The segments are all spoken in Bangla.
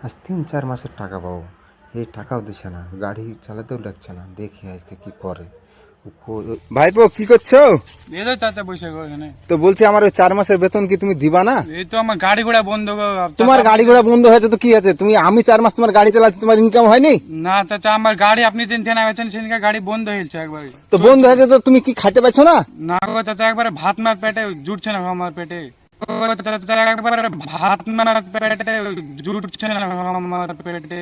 আজ ৩-৪ মাসের টাকা পাবো, এই টাকাও দিচ্ছে না, গাড়ি চালাতেও ডাকছে না। দেখি আজকে কি করে। ভাইপো কি করছো? এই তো চাচা বসে গো এখানে। তো বলছি আমার ওই 4 মাসের বেতন কি তুমি দিবা না? এই তো আমার গাড়ি ঘোড়া বন্ধ গো। তোমার গাড়ি ঘোড়া বন্ধ হয়েছে তো কি আছে? আমি 4 মাস তোমার গাড়ি চালাচ্ছি, তোমার ইনকাম হয়নি? না চাচা, আমার গাড়ি আপনি যেদিন থেকে নামেছেন সেদিনকে গাড়ি বন্ধ হয়েছে একবার। তো বন্ধ হয়েছে তো তুমি কি খাইতে পাইছো না? না গো চাচা, একবারে ভাত মার পেটে জুটছে না আমার পেটে। একবারে ভাত মার পেটে জুটছে না আমার পেটে।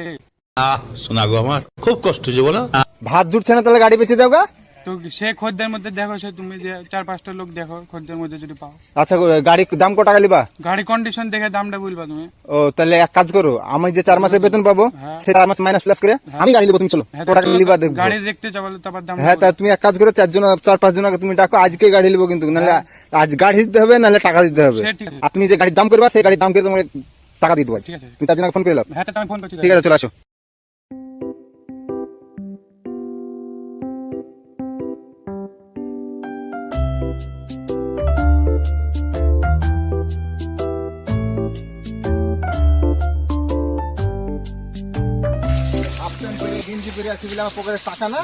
শোনা গো, আমার খুব কষ্ট যে বলো। ভাত জুটছে না, তাহলে গাড়ি বেচে দাও গা। তো সে খদ্দের মধ্যে দেখো, সে তুমি যে 4-5টা লোক দেখো খদ্দের মধ্যে যদি পাও। আচ্ছা গাড়ি দাম কত টাকা লিবা? গাড়ি কন্ডিশন দেখে দামটা বলবা তুমি। ও তাহলে এক কাজ করো, আমি যে 4 মাসের বেতন পাবো সে 4 মাস মাইনাস প্লাস করে আমি গাড়ি লিবো, তুমি চলো কত টাকা লিবা দেখবো। গাড়ি দেখতে যাবো তারপর দাম। হ্যাঁ তা তুমি এক কাজ করো, 4-5 জনকে তুমি ডাকো, আজকে গাড়ি লিবো কিন্তু, নাহলে আজ গাড়ি দিতে হবে নাহলে টাকা দিতে হবে। সে ঠিক আছে। আপনি যে গাড়ির দাম করবা সেই গাড়ির দাম করে তোমাকে টাকা দিতে হবে। ঠিক আছে, তুমি 4 জনকে ফোন করে নাও। হ্যাঁ চাচা আমি ফোন করছি। ঠিক আছে, চলে আসো।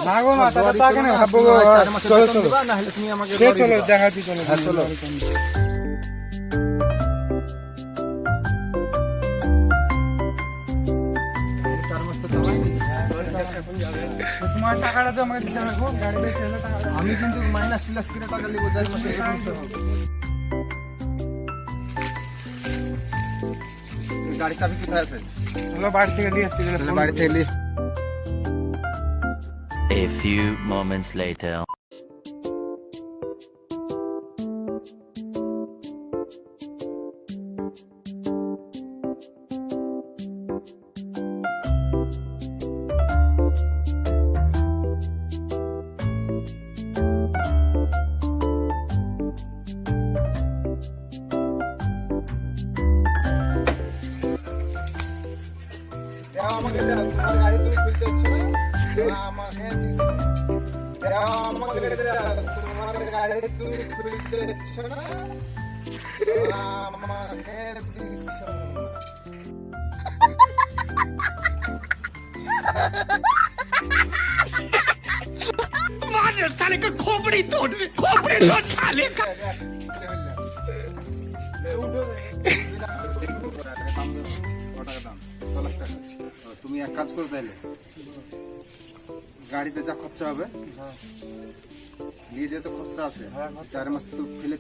না গো না চাচা, টাকা নেই ভাববো গো। চলো চলো চলো দেখাচ্ছি, চলো চলো। তোমার টাকাটা তো আমাকে দিতে হবে গো, গাড়ি বেচে এলে টাকা দেবো। আমি কিন্তু মাইনাস প্লাস করে টাকা লিবো, 4 মাসে গাড়ি চাবি কোথায় আছে? চলো বাড়ি থেকে নিয়ে আসছি। বাড়ি থেকে list. A few moments later. আমাকে তোমার গাড়ি তুমি খুলতে হচ্ছে না, আমাকে আমাকে তোমার গাড়ি তুমি খুলতে হচ্ছে না, আমাকে দিচ্ছ मार साले का खोपड़ी तोड़ साले का। তুমি এক কাজ করো, তাইলে গাড়িতে যা খরচা হবে নিয়ে যেতে খরচা আছে, 4 মাস তো ফেলে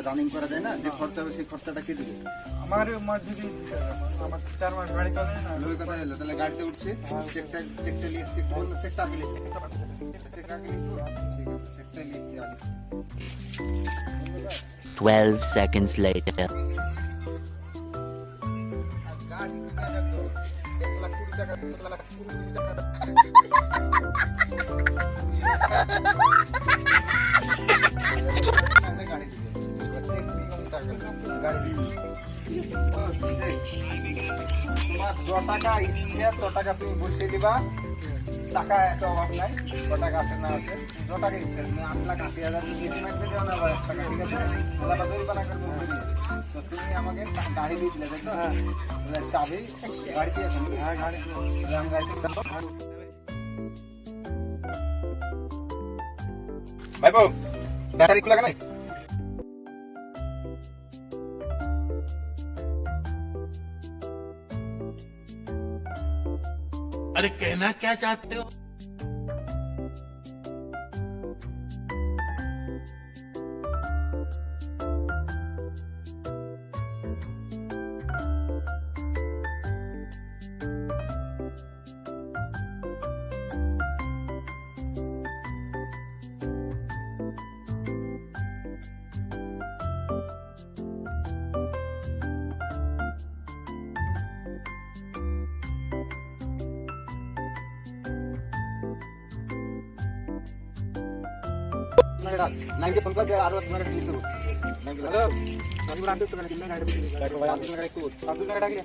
রানিং করা যায় না, যে খরচা হবে সেই খরচাটা কে দেবে? আমার যদি আমার 4 মাস গাড়ি চলে না। ওই কথা হলো, তাহলে গাড়িতে উঠছি, চেকটা নিয়ে চেকটা আগে লিখবো, চেকটা আগে লিখবো, ঠিক আছে চেকটা লিখতে আগে। 12 seconds later. গাড়ি কিনে রাখো, 1,20,000 টাকা, 1,20,000 টাকা। গাড়ি তোমার 100 টাকা ইচ্ছে 100 টাকা তুমি বসিয়ে দিবা, টাকা এত অভাব নাই, 100 টাকা আছে না আছে 100 টাকা ইচ্ছে, তুমি 8,80,000 বেশি মাইতে দেও না, 1 টাকা ঠিক আছে, ওটা জরিমানা করে বলতে দিয়ে। তো তুমি আমাকে গাড়ি দিয়ে দিলে, তাই তো? হ্যাঁ চাবি গাড়িতে আছে। হ্যাঁ গাড়িতে আমি গাড়িতে ভাইপো ব্যাটারি খোলা কেন? अरे कहना क्या चाहते हो? নাইকে ফোন করে আরো তোমার প্লিজ দেবো। হ্যালো আমি রাখতে তো কিনা গাড়ি গাড়ি ভাই আপনি গাড়ি কো সাধু গাড়ি ডাকি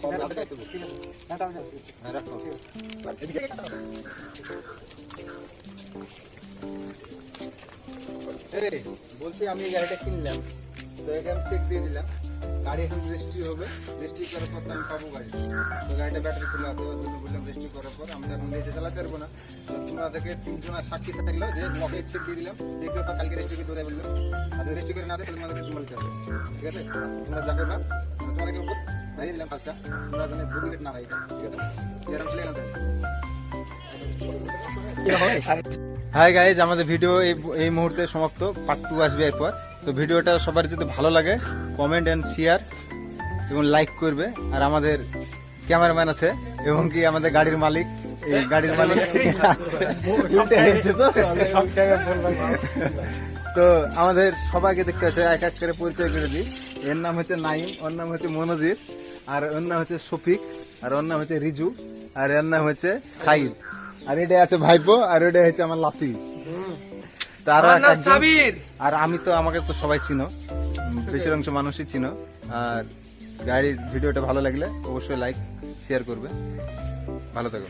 হ্যাঁ রাখো। এই বলছি আমি গাড়িটা কিনলাম, তো একে আমি চেক দিয়ে দিলাম, গাড়ি এখন রেজিস্ট্রি হবে, রেজিস্ট্রি করার পর তো আমি পাবো গাড়ি। তো গাড়িটা ব্যাটারি খোলা আছে, ওর জন্য বললাম রেজিস্ট্রি করার পর আমি তো এখন নিজে চালাতে পারবো না। তো তোমাদেরকে 3 জনের সাক্ষী থাকলো যে ব্লকে চেক দিয়ে দিলাম, চেক দিয়ে কালকে রেজিস্ট্রি করে ধরে বললাম, আর যদি রেজিস্ট্রি করে না দেয় তাহলে তোমাদেরকে চুমা দিতে হবে, ঠিক আছে? তোমরা যা করবা, তোমাদেরকে উপর বাইরে দিলাম 5টা, তোমরা যেন ডুপ্লিকেট না হয়, ঠিক আছে? এরকম চলে গেলাম তাহলে। হাই গাইজ, আমাদের ভিডিও এই মুহূর্তে সমাপ্ত। পার্ট 2 আসবে এরপর। তো ভিডিওটা সবার যদি ভালো লাগে কমেন্ট এন্ড শেয়ার এবং লাইক করবে। আর আমাদের ক্যামেরাম্যান আছে এবং কি আমাদের গাড়ির মালিক, এই গাড়ির মালিক আছে। তো আমাদের সবাইকে দেখতে আছে, এক এক করে পরিচয় করে দিই। এর নাম হচ্ছে নাইম, ওর নাম হচ্ছে মনোজিৎ, আর ওর নাম হচ্ছে শফিক, আর ওর নাম হচ্ছে রিজু, আর এর নাম হচ্ছে সাইদ, আর এটা আছে ভাইপো, আর ওটা হচ্ছে আমার লাফি। আর আমি তো, আমাকে তো সবাই চিনো, বেশির অংশ মানুষই চিনো। আর গাড়ির ভিডিওটা ভালো লাগলে অবশ্যই লাইক শেয়ার করবে। ভালো থাকো।